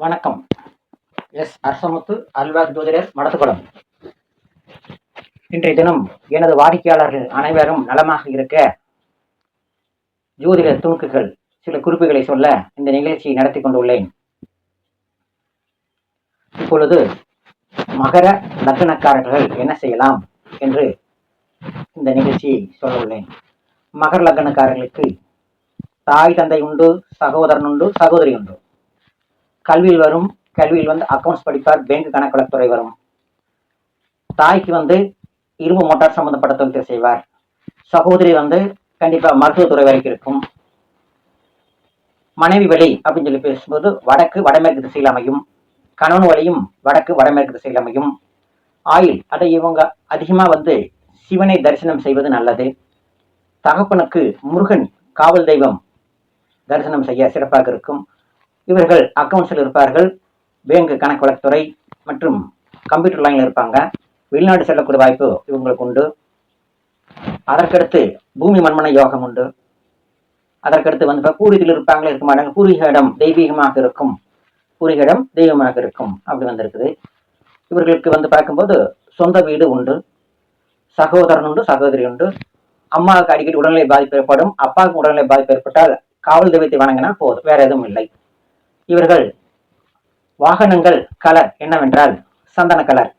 வணக்கம். எஸ் அரசமுத்து அல்வார் ஜோதிடர் மடத்துக்குளம். இன்றைய தினம் எனது வாடிக்கையாளர்கள் அனைவரும் நலமாக இருக்க ஜோதிட துணுக்குகள் சில குறிப்புகளை சொல்ல இந்த நிகழ்ச்சியை நடத்தி கொண்டுள்ளேன். இப்பொழுது மகர லக்னக்காரர்கள் என்ன செய்யலாம் என்று இந்த நிகழ்ச்சியை சொல்ல உள்ளேன். மகர லக்னக்காரர்களுக்கு தாய் தந்தை உண்டு, சகோதரன் உண்டு, சகோதரி உண்டு. கல்வியில் அக்கௌண்ட்ஸ் படிப்பார், பேங்க் கணக்குத்துறை வரும். தாய்க்கு இரும்பு மோட்டார் சம்பந்தப்பட்ட தொழில் செய்வார். சகோதரி கண்டிப்பா மருத்துவத்துறை வரைக்கும் இருக்கும். மனைவி வழி அப்படின்னு சொல்லி பேசும்போது வடமேற்கு திசையில் அமையும். கணவன் வழியும் வடமேற்கு திசையில் அமையும். ஆயுள் அதை இவங்க அதிகமா சிவனை தரிசனம் செய்வது நல்லது. தகப்பனுக்கு முருகன் காவல் தெய்வம் தரிசனம் செய்ய சிறப்பாக இருக்கும். இவர்கள் அக்கௌண்ட்ஸில் இருப்பார்கள், பேங்க் கணக்கு வழக்குத்துறை மற்றும் கம்ப்யூட்டர் லைனில் இருப்பாங்க. வெளிநாடு செல்லக்கூடிய வாய்ப்பு இவங்களுக்கு உண்டு. அதற்கடுத்து பூமி மண்மனை யோகம் உண்டு. அதற்கடுத்து பூர்வீகத்தில் இருப்பாங்களே இருக்க மாட்டாங்க. பூர்வீக இடம் தெய்வீகமாக இருக்கும். அப்படி வந்திருக்குது. இவர்களுக்கு பார்க்கும்போது சொந்த வீடு உண்டு, சகோதரன் உண்டு, சகோதரி உண்டு. அம்மாவுக்கு அடிக்கடி உடல்நிலை பாதிப்பு ஏற்படும். அப்பாவுக்கு உடல்நிலை பாதிப்பு ஏற்பட்டால் காவல் தெய்வத்தை வணங்கினா போதும், வேற எதுவும் இல்லை. இவர்கள் வாகனங்கள் கலர் என்னவென்றால் சந்தன கலர்.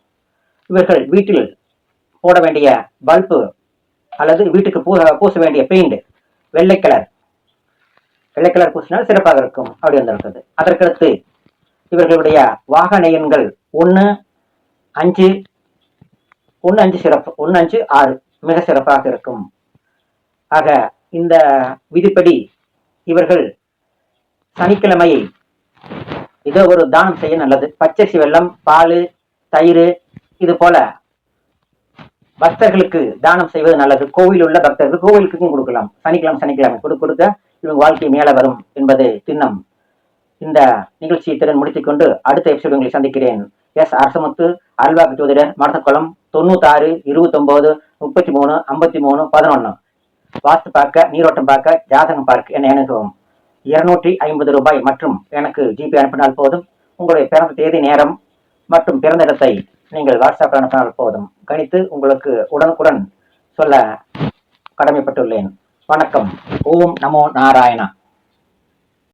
இவர்கள் வீட்டில் போட வேண்டிய பல்பு அல்லது வீட்டுக்கு பூச வேண்டிய பெயிண்ட் வெள்ளை கலர் பூசினால் சிறப்பாக இருக்கும். அப்படி வந்திருக்கிறது. அதற்கடுத்து இவர்களுடைய வாகன எண்கள் 1, 5 சிறப்பு, 1, 5, 6 மிக சிறப்பாக இருக்கும். ஆக இந்த விதிப்படி இவர்கள் சனிக்கிழமையை ஏதோ ஒரு தானம் செய்ய நல்லது. பச்சரிசி வெல்லம், பால், தயிர் இது போல பக்தர்களுக்கு தானம் செய்வது நல்லது. கோவில் உள்ள பக்தர்கள் கோவிலுக்கும் கொடுக்கலாம். சனிக்கிழமை கொடுக்க இவங்க வாழ்க்கை மேல வரும் என்பது திண்ணம். இந்த நிகழ்ச்சியை திறன் முடித்துக் கொண்டு அடுத்த எபிசோடு உங்களை சந்திக்கிறேன். எஸ் அரசமுத்து அல்வாக்கு ஜோதிடர் மடத்துக்குளம். 96 29 33 53 11. வாஸ்து பார்க்க, நீரோட்டம் பார்க்க, ஜாதகம் பார்க்க என்னை அணுகவும். 250 ரூபாய் மற்றும் எனக்கு ஜிபே அனுப்பினால் போதும். உங்களுடைய பிறந்த தேதி, நேரம் மற்றும் பிறந்த இடத்தை நீங்கள் வாட்ஸ்அப்பில் அனுப்பினால் போதும். கணித்து உங்களுக்கு உடனுக்குடன் சொல்ல கடமைப்பட்டுள்ளேன். வணக்கம். ஓம் நமோ நாராயணா.